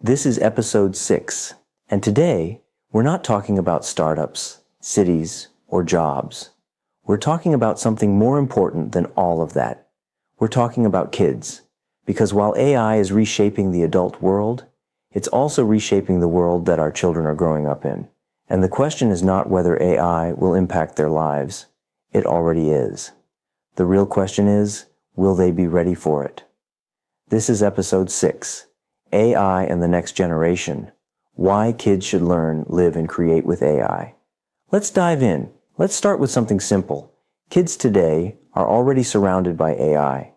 This is episode 6, and today we're not talking about startups, cities, or jobs. We're talking about something more important than all of that. We're talking about kids, because while AI is reshaping the adult world, it's also reshaping the world that our children are growing up in. And the question is not whether AI will impact their lives. It already is. The real question is, will they be ready for it? This is episode 6. AI and the Next Generation. Why kids should learn, live, and create with AI. Let's dive in. Let's start with something simple. Kids today are already surrounded by AI.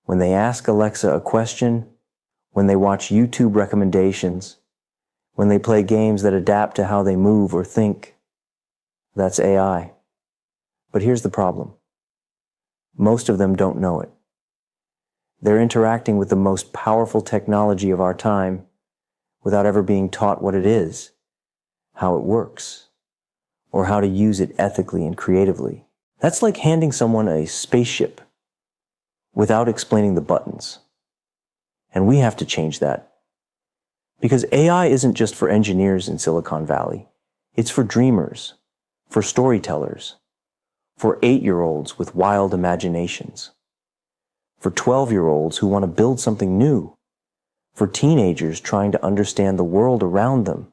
When they ask Alexa a question, when they watch YouTube recommendations, when they play games that adapt to how they move or think, that's AI. But here's the problem. Most of them don't know it. They're interacting with the most powerful technology of our time without ever being taught what it is, how it works, or how to use it ethically and creatively. That's like handing someone a spaceship without explaining the buttons. And we have to change that. Because AI isn't just for engineers in Silicon Valley. It's for dreamers, for storytellers, for 8-year-olds with wild imaginations, for 12-year-olds who want to build something new, for teenagers trying to understand the world around them.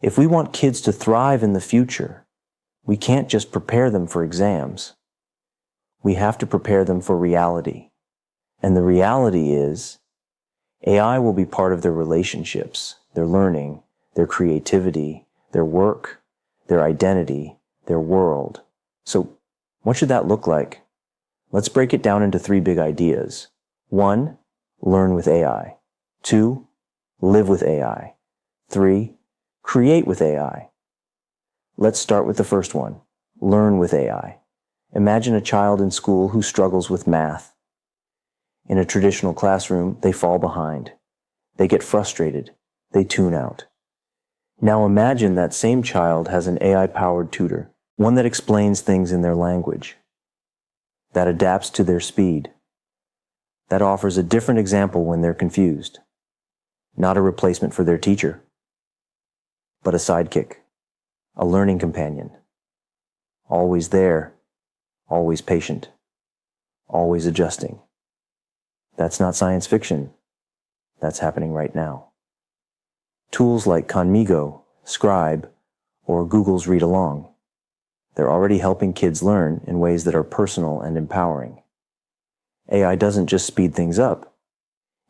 If we want kids to thrive in the future, we can't just prepare them for exams. We have to prepare them for reality. And the reality is, AI will be part of their relationships, their learning, their creativity, their work, their identity, their world. So, what should that look like? Let's break it down into 3 big ideas. 1, learn with AI. 2, live with AI. 3, create with AI. Let's start with the first one, learn with AI. Imagine a child in school who struggles with math. In a traditional classroom, they fall behind. They get frustrated. They tune out. Now imagine that same child has an AI-powered tutor, one that explains things in their language, that adapts to their speed, that offers a different example when they're confused. Not a replacement for their teacher, but a sidekick, a learning companion. Always there, always patient, always adjusting. That's not science fiction. That's happening right now. Tools like Conmigo, Scribe, or Google's Read Along. They're already helping kids learn in ways that are personal and empowering. AI doesn't just speed things up.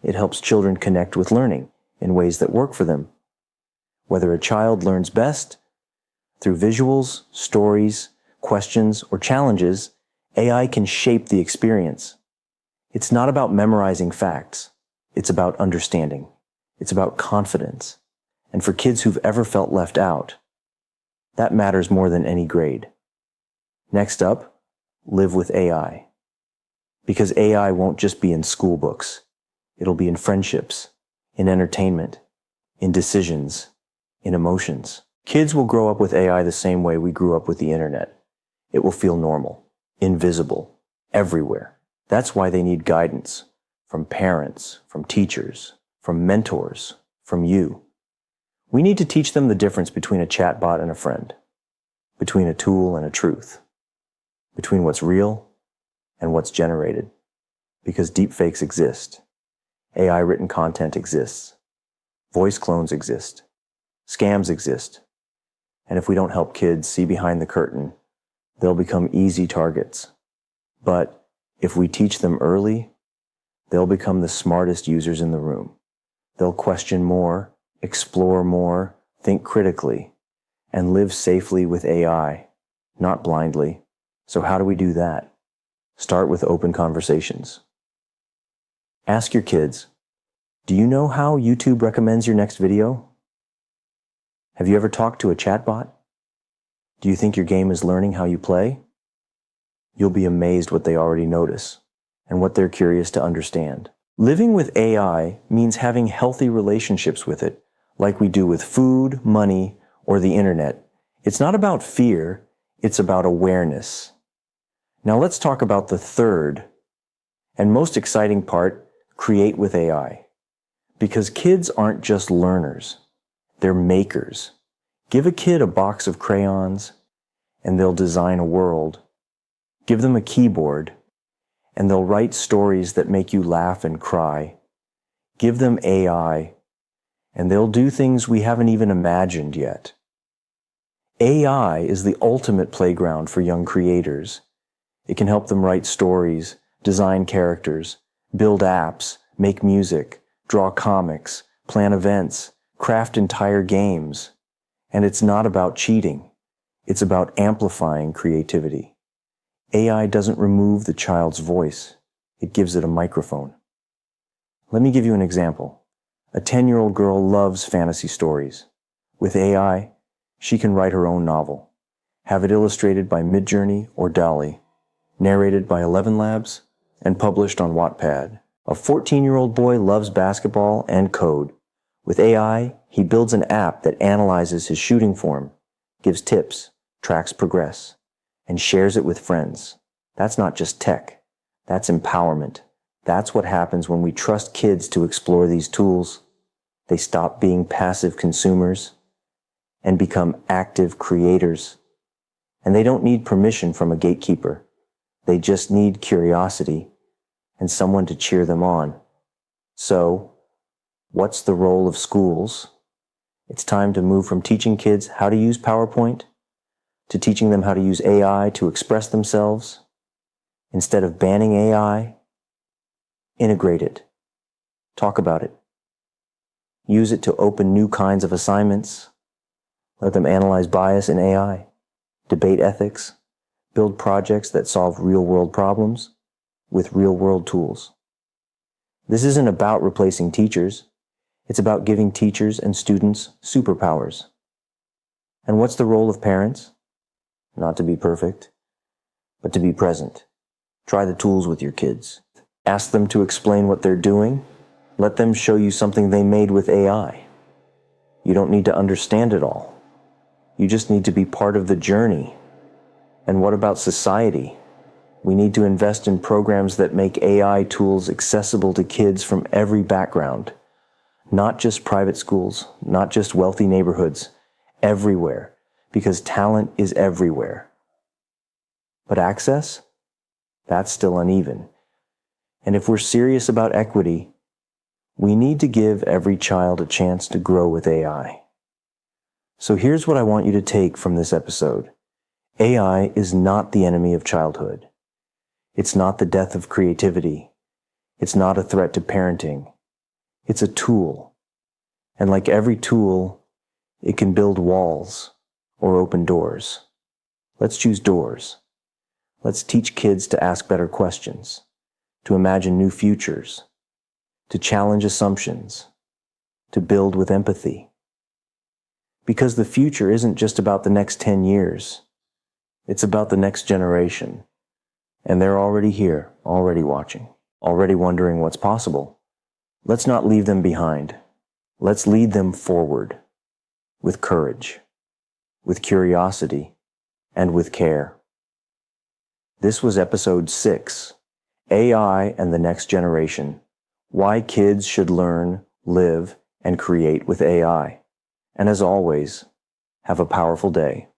It helps children connect with learning in ways that work for them. Whether a child learns best through visuals, stories, questions, or challenges, AI can shape the experience. It's not about memorizing facts. It's about understanding. It's about confidence. And for kids who've ever felt left out, that matters more than any grade. Next up, live with AI. Because AI won't just be in school books. It'll be in friendships, in entertainment, in decisions, in emotions. Kids will grow up with AI the same way we grew up with the internet. It will feel normal, invisible, everywhere. That's why they need guidance from parents, from teachers, from mentors, from you. We need to teach them the difference between a chatbot and a friend, between a tool and a truth, between what's real and what's generated. Because deepfakes exist. AI-written content exists. Voice clones exist. Scams exist. And if we don't help kids see behind the curtain, they'll become easy targets. But if we teach them early, they'll become the smartest users in the room. They'll question more, explore more, think critically, and live safely with AI, not blindly. So how do we do that? Start with open conversations. Ask your kids, do you know how YouTube recommends your next video? Have you ever talked to a chatbot? Do you think your game is learning how you play? You'll be amazed what they already notice and what they're curious to understand. Living with AI means having healthy relationships with it, like we do with food, money, or the internet. It's not about fear, it's about awareness. Now let's talk about the third and most exciting part, create with AI. Because kids aren't just learners, they're makers. Give a kid a box of crayons, and they'll design a world. Give them a keyboard, and they'll write stories that make you laugh and cry. Give them AI, and they'll do things we haven't even imagined yet. AI is the ultimate playground for young creators. It can help them write stories, design characters, build apps, make music, draw comics, plan events, craft entire games. And it's not about cheating. It's about amplifying creativity. AI doesn't remove the child's voice. It gives it a microphone. Let me give you an example. A 10-year-old girl loves fantasy stories. With AI, she can write her own novel, have it illustrated by Midjourney or DALL-E, narrated by 11 Labs, and published on Wattpad. A 14-year-old boy loves basketball and code. With AI, he builds an app that analyzes his shooting form, gives tips, tracks progress, and shares it with friends. That's not just tech. That's empowerment. That's what happens when we trust kids to explore these tools. They stop being passive consumers and become active creators. And they don't need permission from a gatekeeper. They just need curiosity and someone to cheer them on. So, what's the role of schools? It's time to move from teaching kids how to use PowerPoint to teaching them how to use AI to express themselves. Instead of banning AI, integrate it. Talk about it. Use it to open new kinds of assignments. Let them analyze bias in AI, debate ethics, build projects that solve real-world problems with real-world tools. This isn't about replacing teachers. It's about giving teachers and students superpowers. And what's the role of parents? Not to be perfect, but to be present. Try the tools with your kids. Ask them to explain what they're doing. Let them show you something they made with AI. You don't need to understand it all. You just need to be part of the journey. And what about society? We need to invest in programs that make AI tools accessible to kids from every background. Not just private schools, not just wealthy neighborhoods, everywhere, because talent is everywhere. But access? That's still uneven. And if we're serious about equity, we need to give every child a chance to grow with AI. So here's what I want you to take from this episode. AI is not the enemy of childhood. It's not the death of creativity. It's not a threat to parenting. It's a tool. And like every tool, it can build walls or open doors. Let's choose doors. Let's teach kids to ask better questions, to imagine new futures, to challenge assumptions, to build with empathy. Because the future isn't just about the next 10 years. It's about the next generation. And they're already here, already watching, already wondering what's possible. Let's not leave them behind. Let's lead them forward with courage, with curiosity, and with care. This was episode 6, AI and the Next Generation, Why Kids Should Learn, Live, and Create with AI. And as always, have a powerful day.